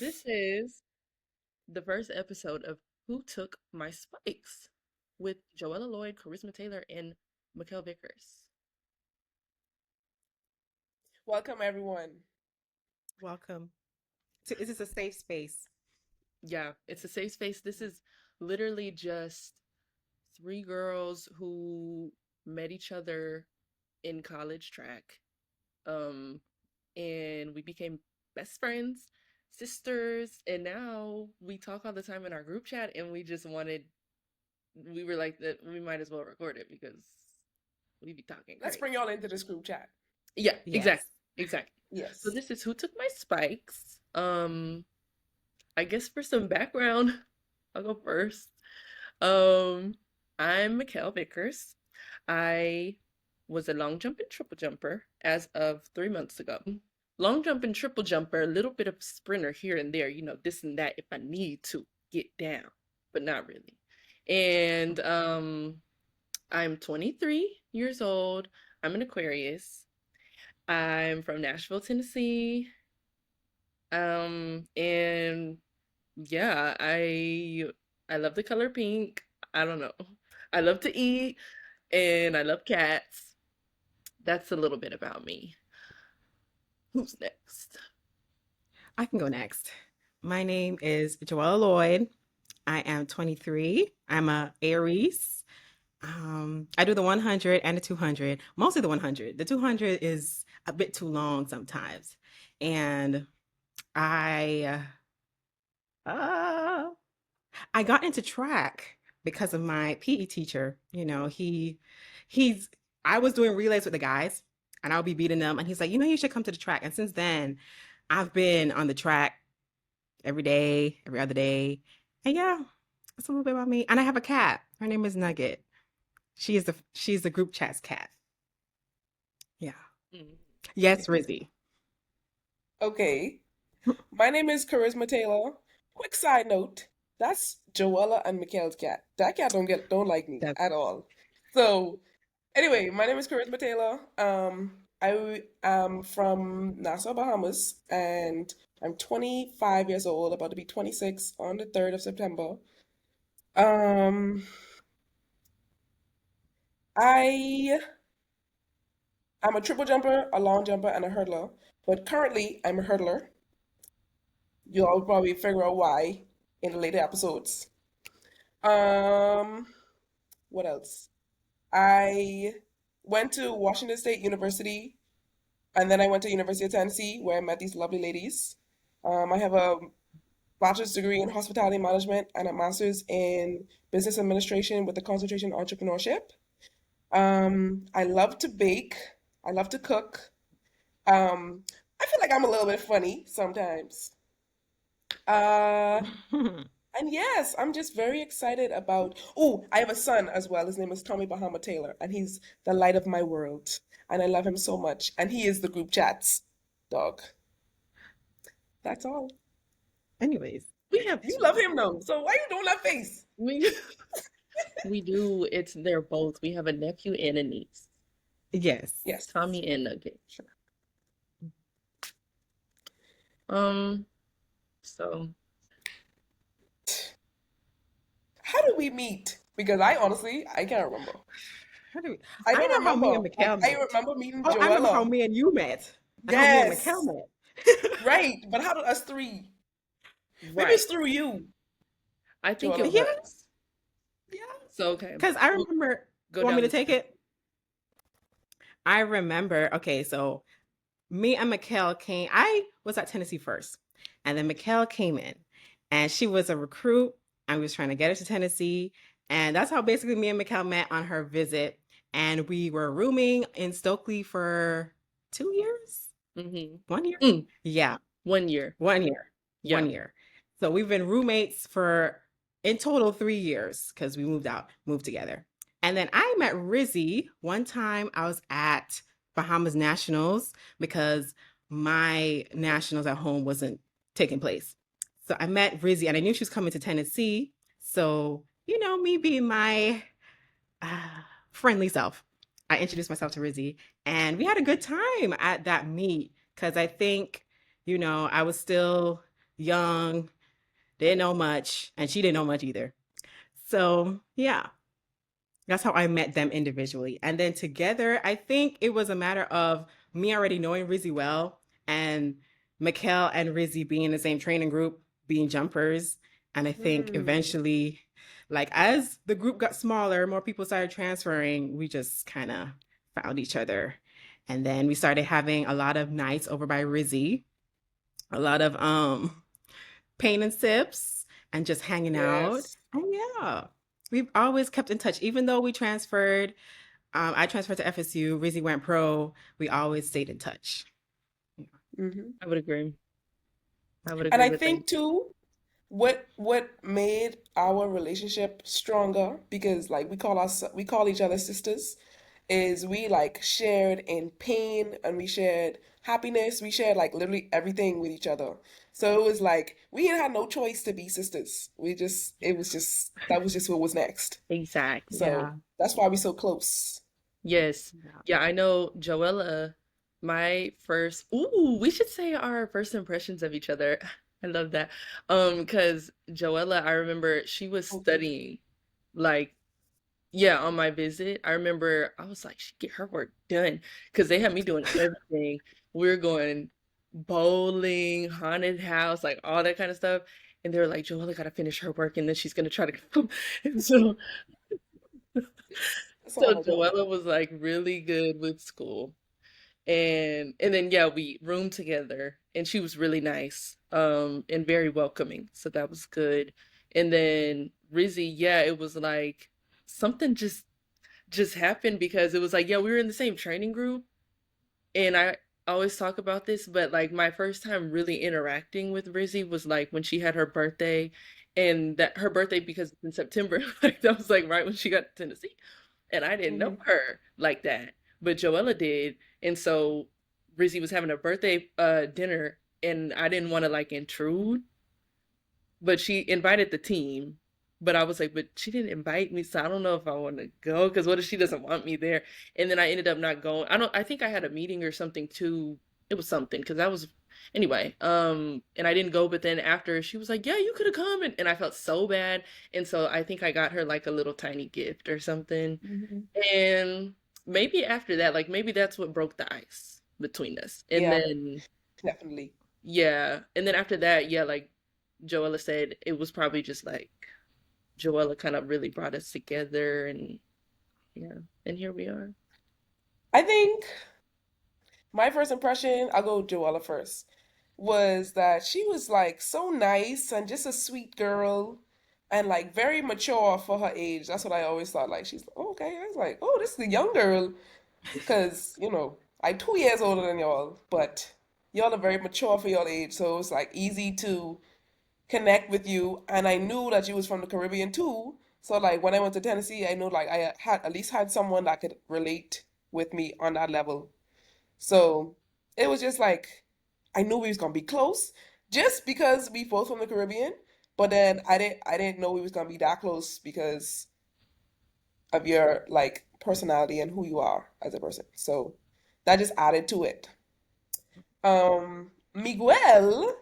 This is the first episode of Who Took My Spikes with Joella Lloyd, Charisma Taylor, and Mikele Vickers. Welcome, everyone. Welcome. Is this a safe space? Yeah, it's a safe space. This is literally just three girls who met each other in college track. Um, and we became best friends, sisters, and now we talk all the time in our group chat and we were like that we might as well record it because we be talking Let's crazy. bring y'all into this group chat. Yeah, Yes. exactly. Yes. So this is Who Took My Spikes. I guess for some background, I'll go first. I'm Mikele Vickers. I was a long jump and triple jumper as of 3 months ago. Long jump and triple jumper, a little bit of sprinter here and there, this and that if I need to get down, but not really. And I'm 23 years old. I'm an Aquarius. I'm from Nashville, Tennessee. And yeah, I love the color pink. I don't know. I love to eat and I love cats. That's a little bit about me. Who's next? I can go next. My name is Joella Lloyd. I am 23. I'm a Aries. I do the 100 and the 200, mostly the 100. The 200 is a bit too long sometimes. And I uh I got into track because of my PE teacher. He's I was doing relays with the guys and I'll be beating them and he's like, you should come to the track. And since then, I've been on the track every day, every other day. And yeah, that's a little bit about me. And I have a cat. Her name is Nugget. She's the group chat's cat. Yeah. Mm. Yes, Rizzy. Okay. My name is Charisma Taylor. Quick side note: that's Joella and Mikhail's cat. That cat don't like me That's at all. So anyway, my name is Charisma Taylor. I am from Nassau, Bahamas, and I'm 25 years old, about to be 26 on the 3rd of September. Um, I I'm a triple jumper, a long jumper, and a hurdler. But currently, I'm a hurdler. You'll probably figure out why in the later episodes. Um, what else? I went to Washington State University, and then I went to University of Tennessee, where I met these lovely ladies. I have a bachelor's degree in hospitality management and a master's in business administration with a concentration in entrepreneurship. I love to bake. I love to cook. Um, I feel like I'm a little bit funny sometimes. Uh, and yes, I'm just very excited about. Oh, I have a son as well. His name is Tommy Bahama Taylor, and he's the light of my world. And I love him so much. And he is the group chats dog. That's all. Anyways. We have You love him though, so why you doing that face? we we do. They're both. We have a nephew and a niece. Yes. Yes. Tommy and Nugget. Um, so How did we meet? Because I honestly, I can't remember. How do we, I I don't know how me remember. and Like, Mikhail I met. remember meeting Oh, I remember how Joella. me and you met. And how me and Mikhail Yes. met. Right. But how did us three? Maybe right. it's through you, I think it Joella. Yeah. was. Yeah. So okay. Because I We'll remember, go you want me down to this take path. it? I remember, okay, so me and Mikhail came, I was at Tennessee first. And then Mikhail came in and she was a recruit. I was trying to get her to Tennessee. And that's how basically me and Mikhail met on her visit. And we were rooming in Stokely for 2 years, Mm-hmm. 1 year. Mm, Yeah, 1 year. 1 year, Yeah. 1 year. So we've been roommates for in total 3 years because we moved together. And then I met Rizzy one time. I was at Bahamas Nationals because my nationals at home wasn't taking place. So I met Rizzy and I knew she was coming to Tennessee. So, me being my friendly self, I introduced myself to Rizzy and we had a good time at that meet because I think, I was still, young, didn't know much, and she didn't know much either. So, yeah, that's how I met them individually. And then together, I think it was a matter of me already knowing Rizzy well and Mikele and Rizzy being in the same training group, being jumpers. And I think Mm. eventually, like as the group got smaller, more people started transferring, we just kind of found each other. And then we started having a lot of nights over by Rizzy, a lot of pain and sips and just hanging out. Yes. And yeah, we've always kept in touch, even though we transferred. I transferred to FSU. Rizzy went pro. We always stayed in touch. Hmm. I would agree. I would And agree I with that. think too, what made our relationship stronger, because like we call each other sisters, is we like shared in pain and we shared happiness. We shared like literally everything with each other. So it was like we had had no choice to be sisters. We just it was just that was just what was next. Exactly. So Yeah. that's why we're so close. Yes. Yeah. Yeah, I know Joella, my first, ooh, we should say our first impressions of each other. I love that. Because Joella, I remember she was Okay. studying like yeah, on my visit. I remember I was like, she get her work done because they had me doing everything. We were going bowling, haunted house, like all that kind of stuff. And they were like, Joella gotta finish her work and then she's gonna try to come. And That's so all her job. Joella was like really good with school. And then yeah, we roomed together and she was really nice, and very welcoming. So that was good. And then Rizzy, yeah, it was like something just happened because it was like, yeah, we were in the same training group. And I always talk about this, but like my first time really interacting with Rizzy was like when she had her birthday, and that her birthday because it's in September, like that was like right when she got to Tennessee. And I didn't know Hmm. her like that, but Joella did. And so Rizzy was having a birthday dinner and I didn't want to like intrude, but she invited the team. But I was like, but she didn't invite me, so I don't know if I want to go because what if she doesn't want me there? And then I ended up not going. I think I had a meeting or something too. It was something because I was anyway. And I didn't go. But then after she was like, yeah, you could have come, and I felt so bad. And so I think I got her like a little tiny gift or something. Hmm. And maybe after that, like maybe that's what broke the ice between us. And Yeah, then definitely. yeah, and then after that, yeah, like Joella said, it was probably just like Joella kind of really brought us together, and yeah, and here we are. I think my first impression, I'll go Joella first, was that she was like so nice and just a sweet girl and like very mature for her age. That's what I always thought. Like she's oh, okay. I was like, oh, this is a young girl, because I'm 2 years older than y'all, but y'all are very mature for your age, so it was like easy to connect with you. And I knew that you was from the Caribbean too. So like when I went to Tennessee, I knew like I had at least had someone that could relate with me on that level. So it was just like I knew we was gonna be close just because we both from the Caribbean. But then I didn't know we was gonna be that close because of your like personality and who you are as a person. So that just added to it. Miguel,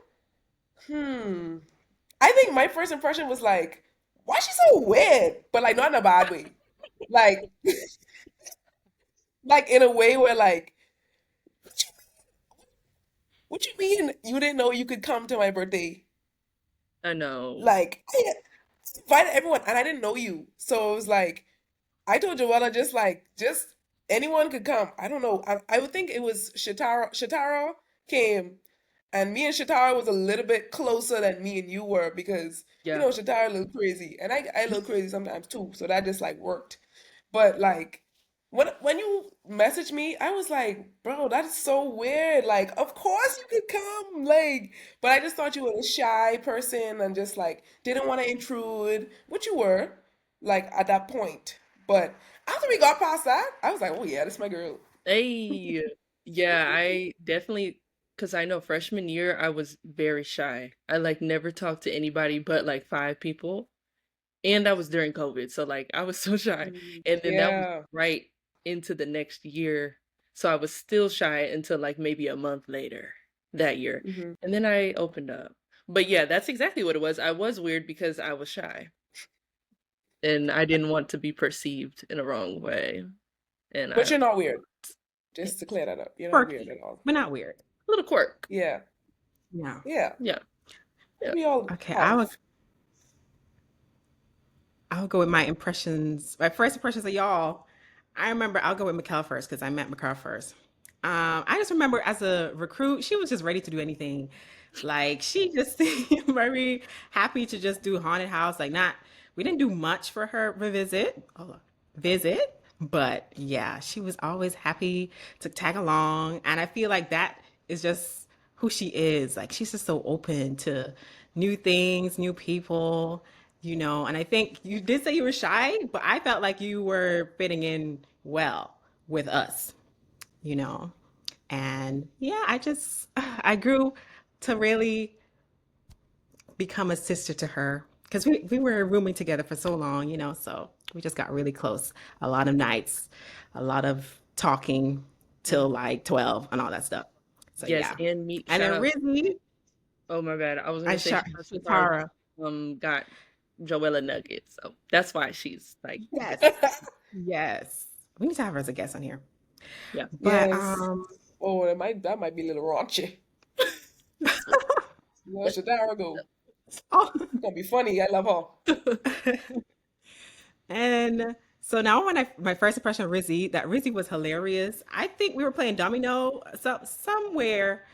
hmm. I think my first impression was like, why is she so weird? But like not in a bad way. Like like in a way where like what you mean you didn't know you could come to my birthday? I know. Like I invited everyone and I didn't know you. So it was like I told Joella just anyone could come. I don't know. I would think it was Shatara. Shatara came, and me and Shatara was a little bit closer than me and you were because Yeah. Shatara a little crazy, and I a little crazy sometimes too. So that just like worked. But like when you messaged me, I was like, bro, that is so weird. Like, of course you could come. Like, but I just thought you were a shy person and just like didn't want to intrude, which you were, like at that point. But after we got past that, I was like, oh yeah, this is my girl. Hey, yeah, I definitely, because I know freshman year I was very shy. I like never talked to anybody but like five people. And that was during COVID. So like I was so shy. Mm. And then that was Yeah. right into the next year. So I was still shy until like maybe a month later that year. Hmm. And then I opened up. But yeah, that's exactly what it was. I was weird because I was shy and I didn't want to be perceived in a wrong way. And But I you're not weird. a Just to clear that up, you're not weird Quirky, at all. but not weird. little quirk. Yeah, Yeah. yeah. Yeah. Yeah. We all Okay, have. I'll go with my impressions. My first impressions of y'all. I remember I'll go with Mikele first because I met Mikele first. I just remember as a recruit, she was just ready to do anything. Like she just seemed very happy to just do haunted house. Like not, we didn't do much for her visit, but yeah, she was always happy to tag along, and I feel like that is just who she is. Like she's just so open to new things, new people, and I think you did say you were shy, but I felt like you were fitting in well with us, you know. And yeah, I grew to really become a sister to her because we were rooming together for so long, so we just got really close. A lot of nights, a lot of talking till like 12 and all that stuff. So Yes, yeah. and meet And shout then out. Rizzy, Oh my bad. I was I gonna say shot shout out to Tara Shatara. got Joella nuggets. So that's why she's like Yes. Yes. We need to have her as a guest on here. yeah. But Yes. Oh, that might be a little raunchy. Where should Dara go? oh, It's gonna be funny. I love her. and so now when my first impression of Rizzy, that Rizzy was hilarious. I think we were playing domino somewhere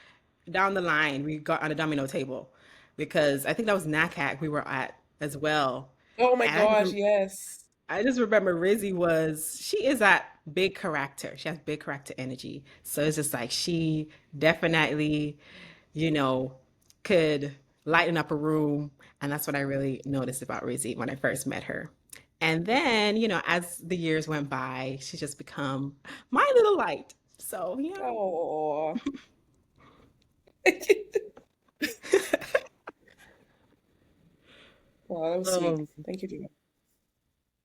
down the line. We got on a domino table because I think that was NACAC we were at as well. Oh my And gosh, yes. I just remember she is that big character. She has big character energy. So it's just like she definitely, you know, could lighten up a room. And that's what I really noticed about Rizzy when I first met her. And then, as the years went by, she's just become my little light. So, yeah. Oh. Wow, that was sweet. Um Thank you, Gina.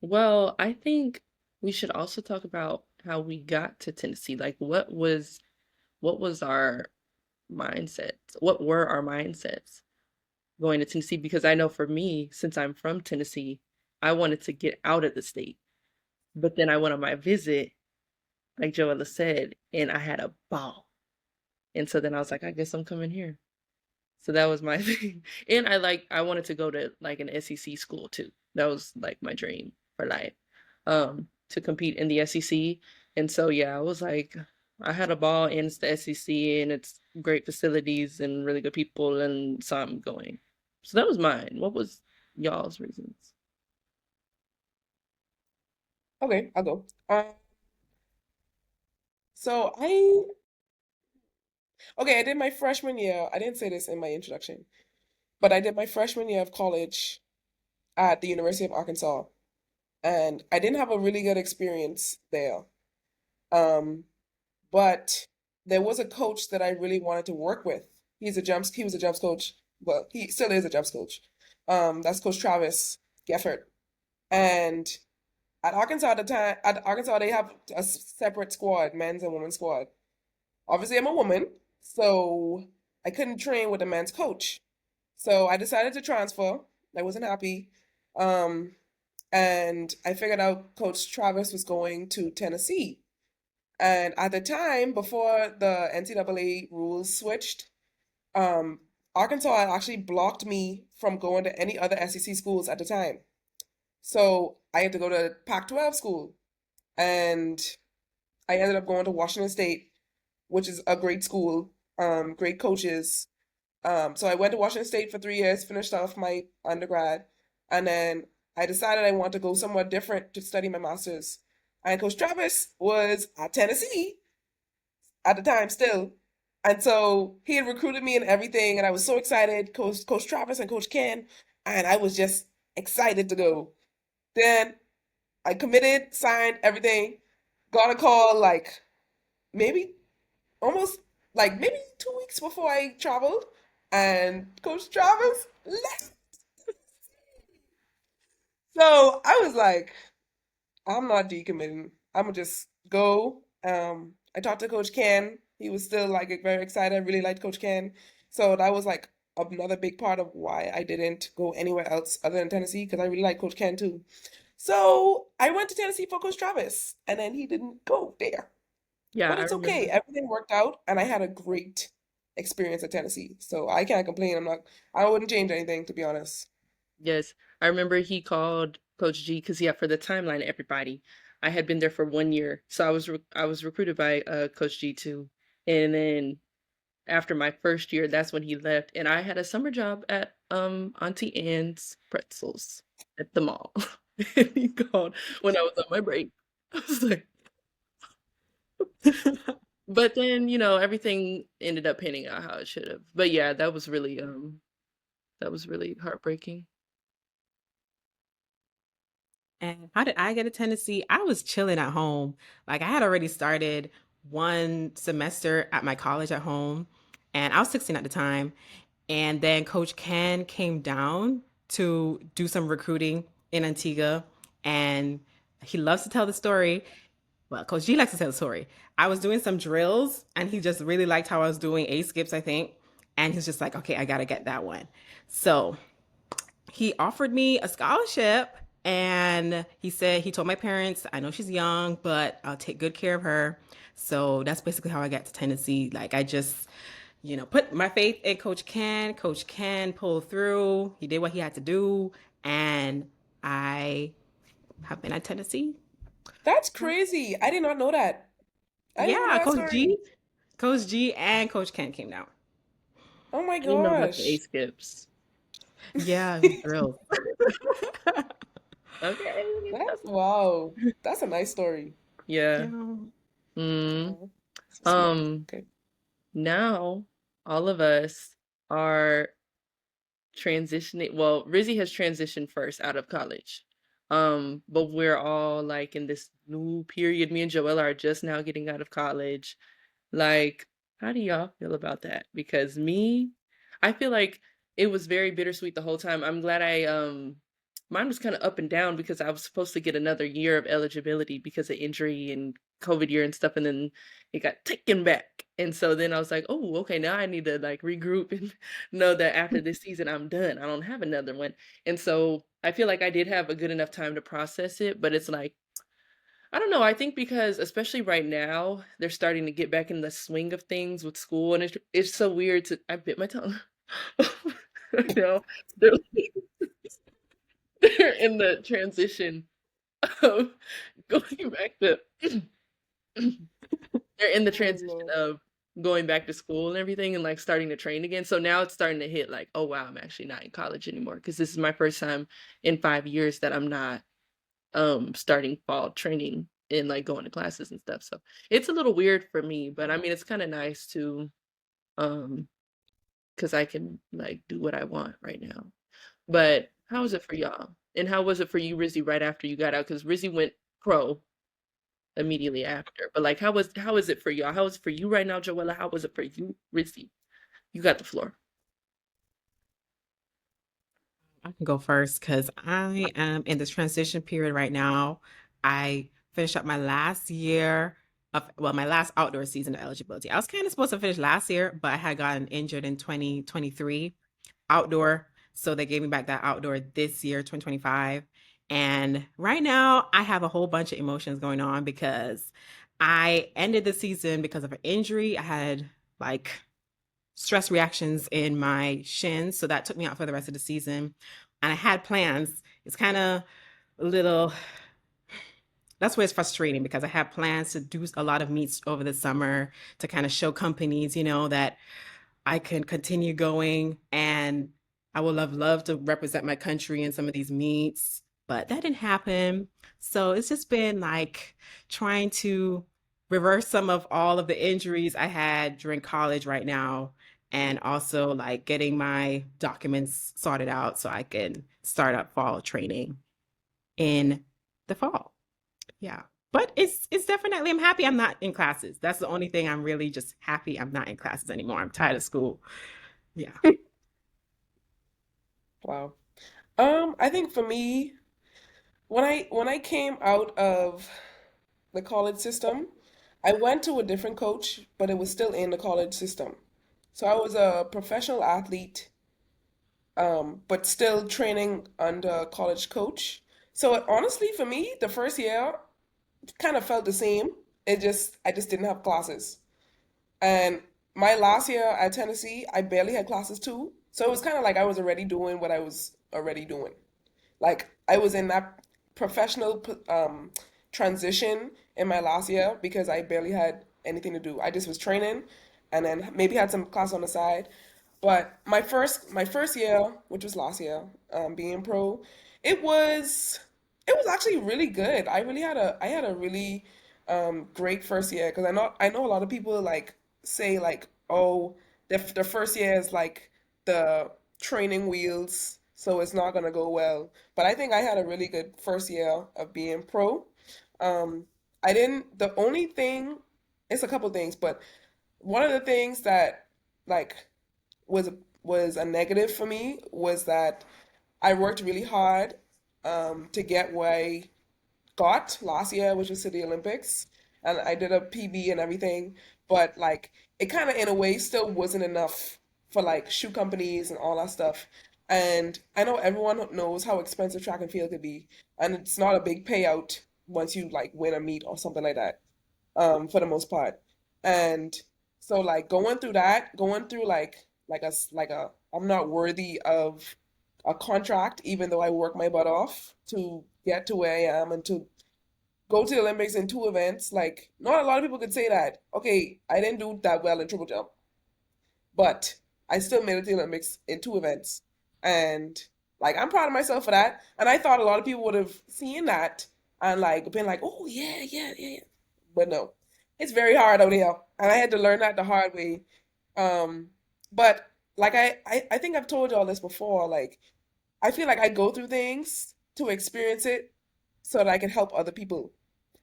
well, I think we should also talk about how we got to Tennessee. Like what was our mindsets? What were our mindsets going to Tennessee? Because I know for me, since I'm from Tennessee, I wanted to get out of the state. But then I went on my visit, like Joella said, and I had a ball. And so then I was like, I guess I'm coming here. So that was my thing. And I wanted to go to like an SEC school too. That was like my dream for life. To compete in the SEC. And so yeah, I was like I had a ball and it's the SEC and it's great facilities and really good people and so I'm going. So that was mine. What was y'all's reasons? Okay, I'll go. So I did my freshman year. I didn't say this in my introduction, but I did my freshman year of college at the University of Arkansas, and I didn't have a really good experience there. Um, but there was a coach that I really wanted to work with. He was a jumps coach. Well, he still is a jumps coach. That's Coach Travis Geffert. And at Arkansas, they have a separate squad, men's and women's squad. Obviously, I'm a woman, so I couldn't train with the men's coach. So I decided to transfer. I wasn't happy. Um, and I figured out Coach Travis was going to Tennessee. And at the time, before the NCAA rules switched, um, Arkansas had actually blocked me from going to any other SEC schools at the time. So I had to go to Pac-12 school. And I ended up going to Washington State, which is a great school, great coaches. So I went to Washington State for 3 years, finished off my undergrad, and then I decided I wanted to go somewhere different to study my master's. And Coach Travis was at Tennessee at the time still. And so he had recruited me and everything, and I was so excited, Coach Travis and Coach Ken, and I was just excited to go. Then I committed, signed everything, got a call like maybe almost like maybe 2 weeks before I traveled, and Coach Travis left. So I was like, I'm not decommitting. I'm gonna just go. I talked to Coach Ken. He was still like very excited. I really liked Coach Ken. So that was like another big part of why I didn't go anywhere else other than Tennessee because I really like Coach Ken too. So I went to Tennessee for Coach Travis, and then he didn't go there. Yeah, But I it's okay. remember. Everything worked out, and I had a great experience at Tennessee. So I can't complain. I wouldn't change anything, to be honest. Yes, I remember he called Coach G because yeah, for the timeline, everybody, I had been there for 1 year, so I was recruited by Coach G too, and then after my first year, that's when he left, and I had a summer job at Auntie Anne's Pretzels at the mall. And he called when I was on my break. I was like, but then everything ended up panning out how it should have. But yeah, that was really heartbreaking. And how did I get to Tennessee? I was chilling at home. Like I had already started one semester at my college at home, and I was 16 at the time. And then Coach Ken came down to do some recruiting in Antigua, and he loves to tell the story. Well, Coach G likes to tell the story. I was doing some drills, and he just really liked how I was doing A skips, I think. And he's just like, okay, I gotta get that one. So he offered me a scholarship, and he said he told my parents, I know she's young, but I'll take good care of her. So that's basically how I got to Tennessee. Like I just, put my faith in Coach Ken. Coach Ken pulled through. He did what he had to do, and I have been at Tennessee. That's crazy. I did not know that. I didn't know Yeah, that story. Coach G, and Coach Ken came down. Oh my I didn't know about the A gosh. skips. Yeah, it was thrilled. Okay, That's that's wow. That's a nice story. yeah. Yeah. Mm. Wow. So sweet. Um, Okay. Now all of us are transitioning. Well, Rizzy has transitioned first out of college. But we're all like in this new period. Me and Joella are just now getting out of college. Like, how do y'all feel about that? Because me, I feel like it was very bittersweet the whole time. I'm glad mine was kind of up and down because I was supposed to get another year of eligibility because of injury and COVID year and stuff, and then it got taken back. And so then I was like, oh, okay, now I need to like regroup and know that after this season I'm done. I don't have another one. And so I feel like I did have a good enough time to process it, but it's like I don't know. I think because especially right now, they're starting to get back in the swing of things with school, and it's so weird to. I bit my tongue. I know they're, they're in the transition of going back to. They're in the Oh transition Lord. of going back to school and everything, and like starting to train again. So now it's starting to hit like, oh wow, I'm actually not in college anymore because this is my first time in 5 years that I'm not starting fall training and like going to classes and stuff. So it's a little weird for me, but I mean it's kind of nice to um because I can like do what I want right now. But how is it for y'all? And how was it for you, Rizzy, right after you got out? Because Rizzy went pro immediately after. But like how is it for y'all? How is it for you right now, Joella? How was it for you, Rizzy? You got the floor. I can go first because I am in this transition period right now. I finished up my last year well, my last outdoor season of eligibility. I was kind of supposed to finish last year, but I had gotten injured in 2023 outdoor. So they gave me back that outdoor this year, 2025. And right now, I have a whole bunch of emotions going on because I ended the season because of an injury. I had like stress reactions in my shins. So that took me out for the rest of the season. And I had plans. It's kind of a little, that's where it's frustrating because I had plans to do a lot of meets over the summer to kind of show companies, that I can continue going. And I would have loved to represent my country in some of these meets, but that didn't happen. So it's just been like trying to reverse some of all of the injuries I had during college right now. And also like getting my documents sorted out so I can start up fall training in the fall. Yeah. But it's definitely I'm happy I'm not in classes. That's the only thing I'm really just happy I'm not in classes anymore. I'm tired of school. Yeah. Wow. I think for me, when I came out of the college system, I went to a different coach, but it was still in the college system. So I was a professional athlete but still training under college coach. So honestly, for me, the first year kind of felt the same. I just didn't have classes. And my last year at Tennessee, I barely had classes too. So it was kind of like I was already doing what I was already doing. Like I was in that professional transition in my last year because I barely had anything to do. I just was training and then maybe had some class on the side. But my first year, which was last year, being pro, it was it was actually really good. I had a really great first year because I know a lot of people like say like, oh, the first year is like the training wheels, so it's not gonna go well. But I think I had a really good first year of being pro. Um, I didn't. The only thing, it's a couple things, but one of the things that like was was a negative for me was that I worked really hard to get where I got last year, which was to the Olympics, and I did a PB and everything, but like it kind of in a way still wasn't enough for like shoe companies and all that stuff. And I know everyone knows how expensive track and field could be, and it's not a big payout once you like win a meet or something like that, for the most part. And so like going through like a I'm not worthy of a contract, even though I work my butt off to get to where I am and to go to the Olympics in two events. Like, not a lot of people could say that. Okay, I didn't do that well in triple jump, but I still made it to the Olympics in two events. And like I'm proud of myself for that. And I thought a lot of people would have seen that and like been like, oh yeah. But no. It's very hard out here. And I had to learn that the hard way. Um, but like I think I've told y'all this before, like I feel like I go through things to experience it so that I can help other people.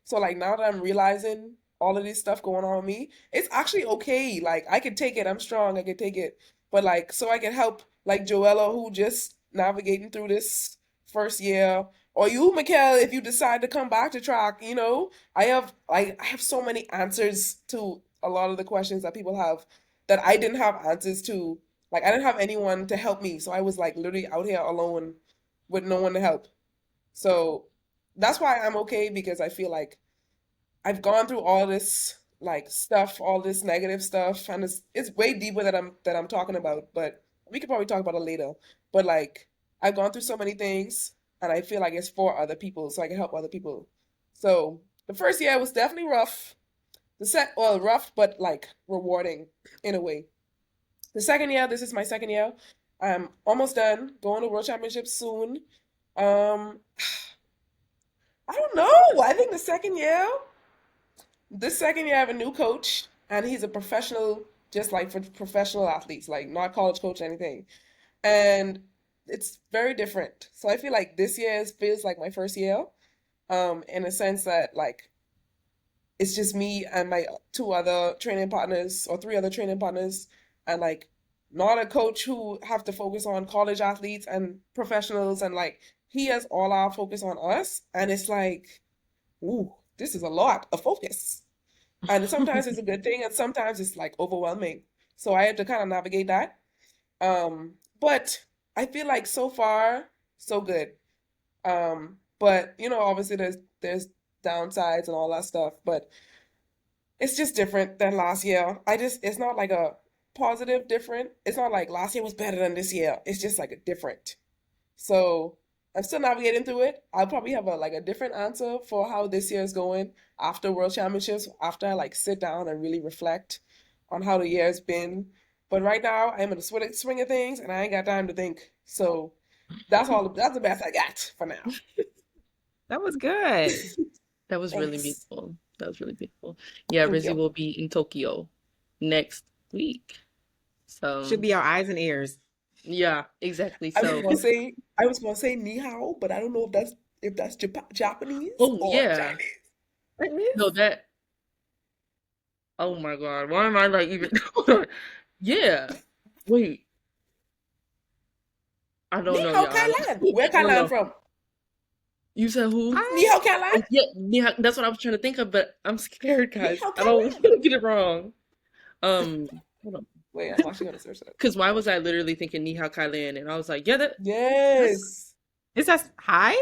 So like now that I'm realizing all of this stuff going on with me, it's actually okay. Like I can take it. I'm strong. I can take it. But like so I can help like Joella who just navigating through this first year, or you, Mikele, if you decide to come back to track, you know, I have so many answers to a lot of the questions that people have that I didn't have answers to. Like I didn't have anyone to help me. So I was like literally out here alone with no one to help. So that's why I'm okay because I feel like I've gone through all this like stuff, all this negative stuff, and it's way deeper that I'm talking about, but we could probably talk about it later. But like I've gone through so many things and I feel like it's for other people so I can help other people. So the first year was definitely rough. Rough but like rewarding in a way. The second year, this is my second year. I'm almost done, going to World Championships soon. Um, I don't know. I think this second year I have a new coach, and he's a professional, just like for professional athletes, like not college coach or anything. And it's very different. So I feel like this year feels like my first year, in a sense that like it's just me and my two other training partners or three other training partners, and like not a coach who have to focus on college athletes and professionals, and like he has all our focus on us, and it's like, ooh, this is a lot of focus. And sometimes it's a good thing, and sometimes it's like overwhelming. So I have to kind of navigate that. But I feel like so far, so good. But you know, obviously there's downsides and all that stuff, but it's just different than last year. It's not like a positive different. It's not like last year was better than this year. It's just like a different. So I'm still navigating through it. I'll probably have a different answer for how this year is going after World Championships, after I like sit down and really reflect on how the year has been. But right now I'm in the swing of things and I ain't got time to think. So that's the best I got for now. That was good. That was really Thanks. beautiful. That was really beautiful. Yeah, Thank Rizzy you. will be in Tokyo next week. Should So, be our eyes and ears. yeah, exactly. So, I was gonna say ni hao, but I don't know if that's Japanese oh or yeah. Chinese. It is. No, oh my God. Why am I like even hold on. Yeah. Wait, I Ni don't know, hao y'all. Kailan. Where I don't Kailan know. from? You said who? Ni I hao Kailan? Oh, yeah, yeah, that's what I was trying to think of, but I'm scared, Ni guys. hao I don't Kailan. want to get it wrong. Um, hold on. Wait, I'm actually gonna search that. Because why was I literally thinking ni hao kai lan? And I was like, yeah, that's, Yes. Is that hi?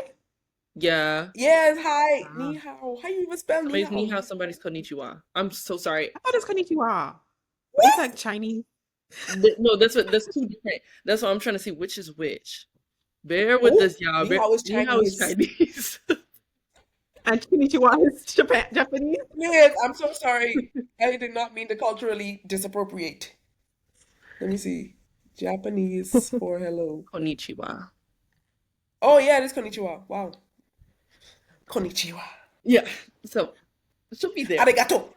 yeah. Yes, hi. Ni Ah, hao. How you even spell ni Somebody's ni hao? hao, somebody's konnichiwa. I'm so sorry. I thought it's konnichiwa. But it's What? like Chinese. No, that's two different. That's what I'm trying to see which is which. Bear with Oh, us, y'all. ni hao is Ni hao is Chinese. Chinese. And konnichiwa is Japanese. Yes, I'm so sorry. I did not mean to culturally disappropriate. Let me see. Japanese for hello. Konnichiwa. Oh yeah, it is konnichiwa. Wow. Konnichiwa. Yeah. So she'll be there. Arigato.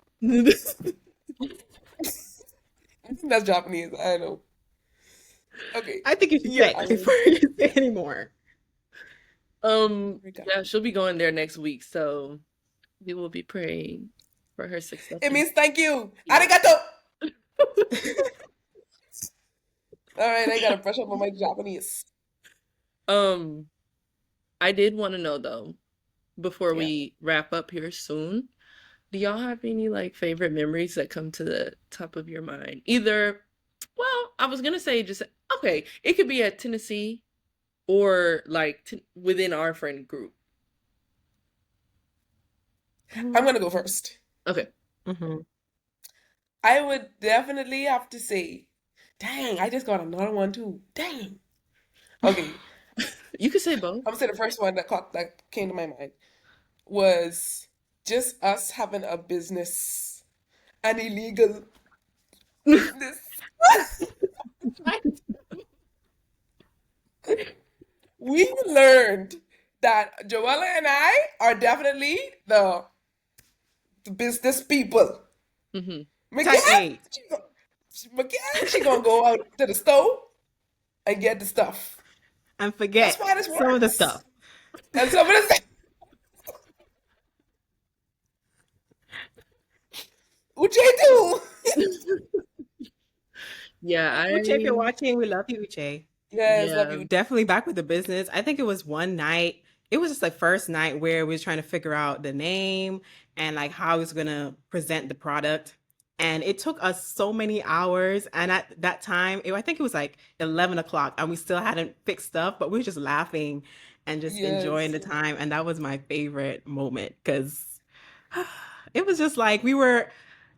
I think that's Japanese. I don't know. Okay. I think you should Yeah, say it before you say anymore. arigato. Yeah, she'll be going there next week, so we will be praying for her success. It means thank you. Yeah. Arigato. All right, I gotta brush up on my Japanese. I did want to know though, before Yeah. we wrap up here soon, do y'all have any like favorite memories that come to the top of your mind? Either, well, I was gonna say just okay, it could be at Tennessee or like within our friend group. I'm gonna go first. Okay. Mm-hmm. I would definitely have to say, dang, I just got another one too. Dang. Okay, You could say both. I'm gonna say the first one that came to my mind was just us having a business, an illegal business. We learned that Joella and I are definitely the business people. Hmm. Type Mikele, A. she gonna go out to the store and get the stuff. And That's forget why this some of the works. stuff. And some of this, Uche too. Yeah, Uche, if you're watching, we love you, Uche. Yes, love yeah. you. Definitely back with the business. I think it was one night. It was just the first night where we was trying to figure out the name and like how I was gonna present the product. And it took us so many hours. And at that time, I think it was like 11 o'clock, and we still hadn't fixed stuff, but we were just laughing and just enjoying the Yes. time. And that was my favorite moment because it was just like we were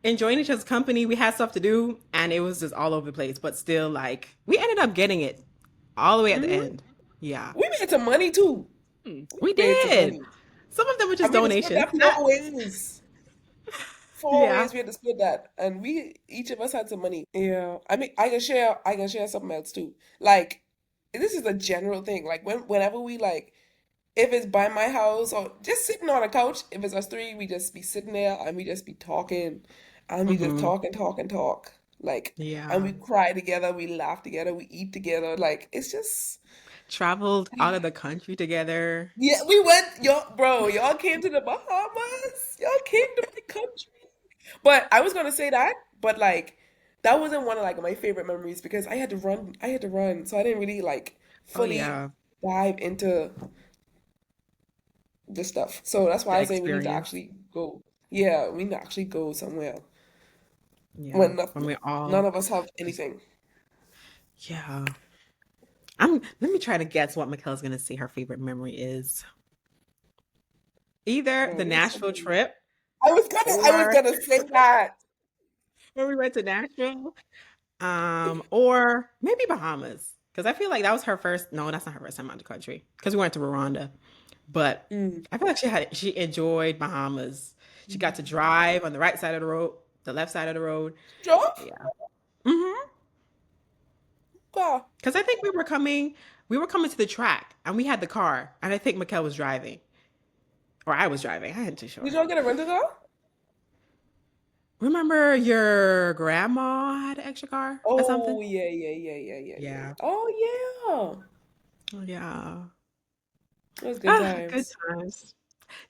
enjoying each other's company. We had stuff to do, and it was just all over the place. But still, like we ended up getting it all the way at the Hmm. end. Yeah, We made some money too. Hmm. we We made some did. money. Some of them were And just we had to split donations. that four ways. Four Yeah. ways we had to split that. And we each of us had some money. Yeah. I mean I can share something else too. Like this is a general thing. Like whenever we like if it's by my house or just sitting on a couch, if it's us three, we just be sitting there and we just be talking and we just Hmm. talk and talk and talk. Like and Yeah. we cry together, we laugh together, we eat together. Like it's just Traveled out of the country together. yeah, we went y'all came to the Bahamas. Y'all came to my country. But I was gonna say that, but like that wasn't one of like my favorite memories because I had to run. I had to run, so I didn't really like Oh fully yeah, dive into the stuff. So that's why the I say we need to experience. actually go. Yeah, we need to actually go somewhere Yeah, when when we none all, of us have cause anything. yeah. I'm. Let me try to guess what Mikkel's gonna say her favorite memory is. Either Bro, the there's so Nashville many. trip I was or gonna say that. when we went to Nashville, or maybe Bahamas. Because I feel like that was her first. No, that's not her first time out of the country. Because we went to Rwanda, but Mm. I feel like she enjoyed Bahamas. She got to drive on the right side of the road, the left side of the road. Drove? Yeah. Mm-hmm. Car. Because I think we were coming to the track, and we had the car, and I think Mikkel was driving, or I was driving. I ain't too Did sure. y'all get a rental car? Remember your grandma had an extra car or something? Oh yeah. Yeah. Oh Oh, yeah. yeah. It was good Ah, good times. times.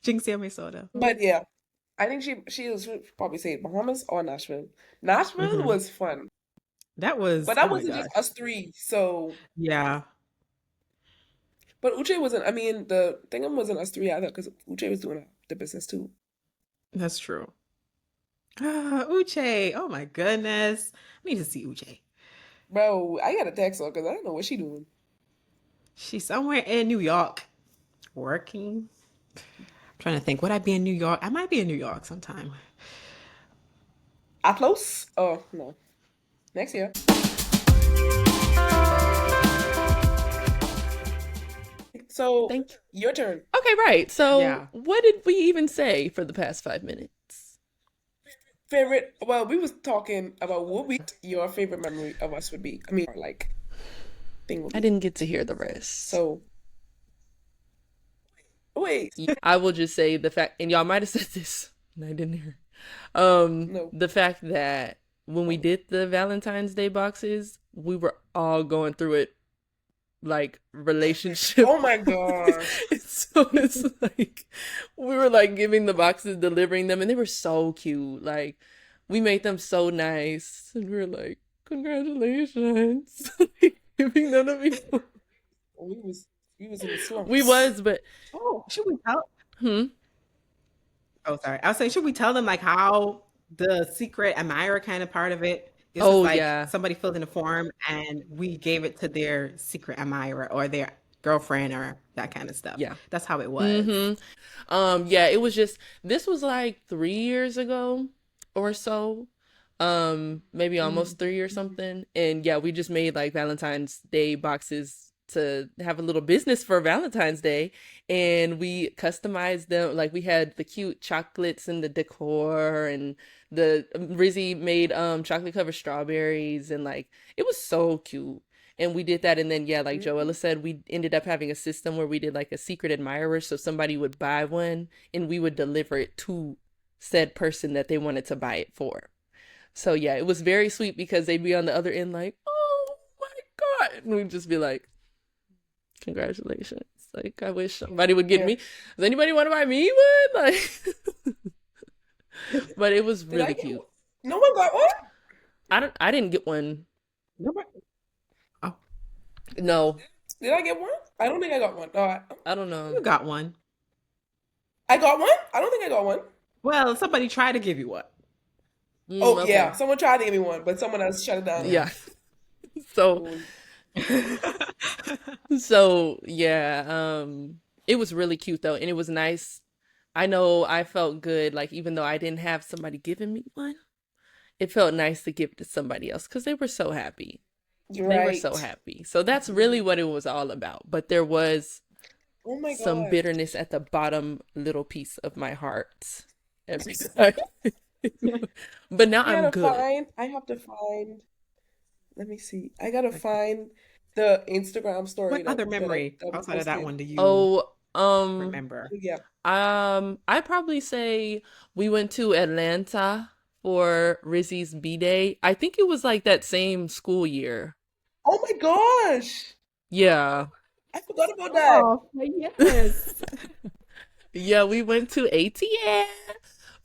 Jinxie me soda. But yeah, I think she was probably say Bahamas or Nashville. Nashville Hmm. was fun, That but was, that oh my wasn't just gosh. us three. So, Yeah, but Uche wasn't. I mean, the thingum wasn't us three either because Uche was doing the business too. that's true. Uche. Oh my goodness. I need to see Uche. Bro, I gotta text her because I don't know what she doing. She's somewhere in New York working. I'm trying to think. Would I be in New York? I might be in New York sometime. I close? Oh, no. Next year. So, Thank you. your turn. Okay, right. So, Yeah. what did we even say for the past 5 minutes? Favorite, well, we was talking about what your favorite memory of us would be. I mean, or like, thing would I be. didn't get to hear the rest. So, wait, I will just say the fact, and y'all might have said this, and I didn't hear. no. The fact that when we did the Valentine's Day boxes, we were all going through it like relationship. Oh my gosh. So it's like we were like giving the boxes, delivering them, and they were so cute. Like we made them so nice, and we were like, "Congratulations!" Giving them to people. We was in the slumps. We was, but Oh, should we tell? hmm. Oh, sorry. I was saying, should we tell them like how the secret admirer kind of part of it? It's just Oh like yeah, somebody filled in a form and we gave it to their secret admirer or their girlfriend or that kind of stuff. yeah. That's how it was. Yeah, it was just this was like 3 years ago or so. Maybe almost three or something. And yeah, we just made like Valentine's Day boxes to have a little business for Valentine's Day. And we customized them. Like we had the cute chocolates and the decor and the Rizzy made chocolate covered strawberries and like it was so cute. And we did that, and then yeah, like Joella said, we ended up having a system where we did like a secret admirer, so somebody would buy one and we would deliver it to said person that they wanted to buy it for. So yeah, it was very sweet because they'd be on the other end like, "Oh my God." And we'd just be like, "Congratulations." Like I wish somebody would get Yeah. me. Does anybody want to buy me one? Like but it was Did I really get cute. one? No one got one? I didn't get one. Nobody- Oh, No. Did I get one? I don't think I got one. No, I don't you know. got one. I got one? I don't think I got one. Well, somebody tried to give you one. Oh, yeah. Okay. Someone tried to give me one, but someone else shut it down. Yeah. Yeah. So yeah, it was really cute though, and it was nice. I know I felt good, like even though I didn't have somebody giving me one, it felt nice to give to somebody else because they were so happy. You're They were right. so happy. So that's really what it was all about. But there was Oh my some gosh. bitterness at the bottom little piece of my heart every time. But now I'm good. I have to find, let me see. I gotta find the Instagram story What other that memory we outside of that posted. one do you Oh, remember? Yeah. I'd probably say we went to Atlanta for Rizzy's B-Day. I think it was like that same school year. Oh my gosh. Yeah. I forgot about that. Oh, yes. Yeah, we went to ATL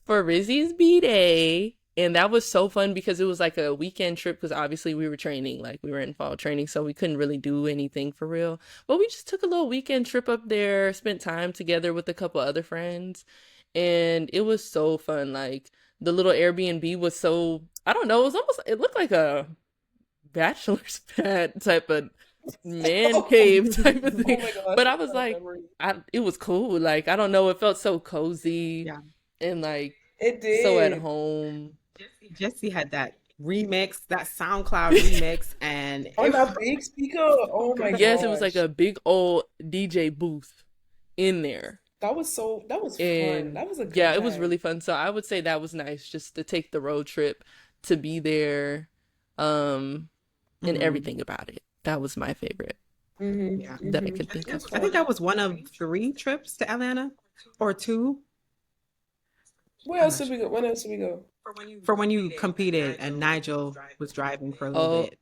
for Rizzy's B-Day. And that was so fun because it was like a weekend trip because obviously we were training, like we were in fall training, so we couldn't really do anything for real. But we just took a little weekend trip up there, spent time together with a couple other friends, and it was so fun. Like the little Airbnb was so, I don't know, it was almost, it looked like a bachelor's pad type of man Oh, cave type of oh thing. my gosh, But I that's was not a like, memory. it was cool. Like, I don't know, it felt so cozy Yeah. and like It so at did. home. Jesse had that remix, that SoundCloud remix, and On it that big speaker. Oh my Yes, it was like gosh. a big old DJ booth in there. That was fun. And That was a good yeah, it was time. really fun. So I would say that was nice just to take the road trip to be there um and Mhm. everything about it. That was my favorite Yeah. that I could think It was of. I think fun. that was one of 3 trips to Atlanta or 2. Where I'm else not did sure. we go? When else did we go? For when you competed and Nigel was driving for a little Oh, bit.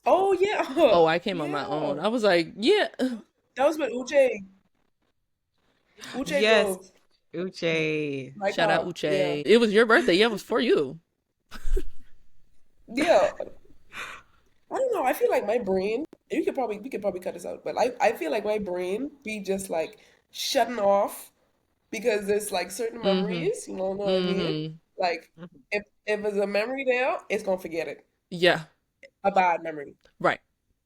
Oh yeah. oh, I came on my Yeah. own. I was like, yeah. That was with Uche. Uche Yes, drove Uche. my Shout out car. Yeah. Uche. It was your birthday. Yeah, it was for you. Yeah. I don't know. I feel like my brain, we could probably cut this out, but I feel like my brain be just like shutting off because there's like certain Mm-hmm. memories, you know what I mean? Mm-hmm. Like Mhm. if there's a memory there, it's gonna forget it. Yeah. A bad memory. Right.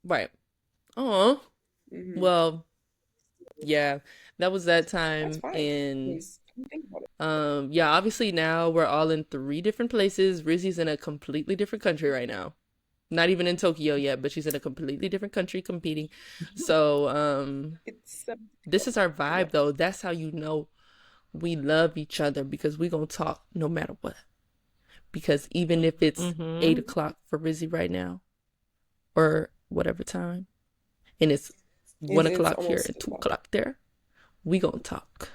Right. Oh. Hmm. Well, yeah. That was that That's time. fine. And Please, think about it. yeah, obviously now we're all in 3 different places. Rizzy's in a completely different country right now. Not even in Tokyo yet, but she's in a completely different country competing. So, It's this is our yeah. vibe though. That's how you know we love each other, because we gonna talk no matter what. Because even if it's Mhm. 8 o'clock for Rizzy right now, or whatever time, and it's one It's o'clock here almost and 2 o'clock. o'clock there, we gonna talk.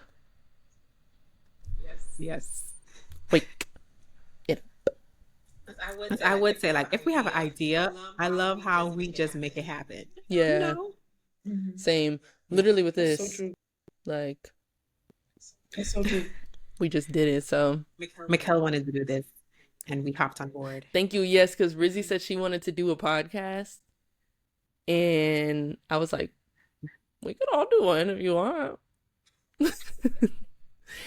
Yes. Wake it up. I would say, like, if we have an idea, I love how we just make it happen. You Yeah, know? Mhm. same. Literally with That's so this, true. like, That's so true. we just did it. So Mikele wanted to do this, and we hopped on board. thank you. Yes, because Rizzy said she wanted to do a podcast, and I was like, we could all do one if you want.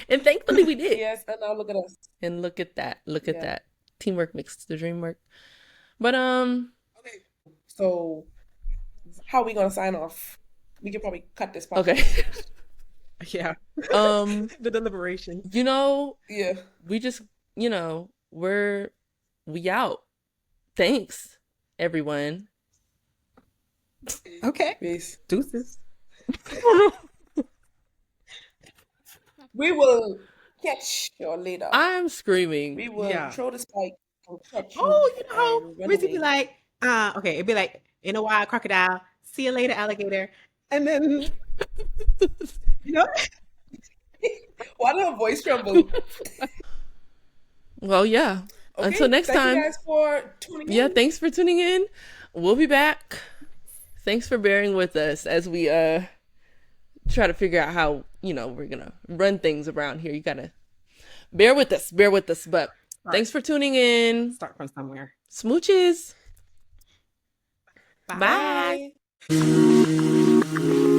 And thankfully we did. Yes, and now look at us. And look at that. Look at Yeah. that. Teamwork makes the dream work. But Okay. So how are we gonna sign off? We could probably cut this part. okay. Yeah. The deliberation. You know, Yeah. we just, we out. Thanks, everyone. Okay. Peace. Deuces. We will catch you later. I'm screaming. We will Yeah. throw the spike and catch you Oh, you know how and run Rizzy be away. like, okay, it'd be like, in a while, crocodile, see you later, alligator. And then, you know, Why did her voice tremble? Well, yeah. Okay, Until next thank time. you guys for tuning in. Yeah, thanks for tuning in. We'll be back. Thanks for bearing with us as we try to figure out how, we're gonna run things around here. You gotta bear with us. But thanks for tuning in. start from somewhere. Smooches. Bye. Bye.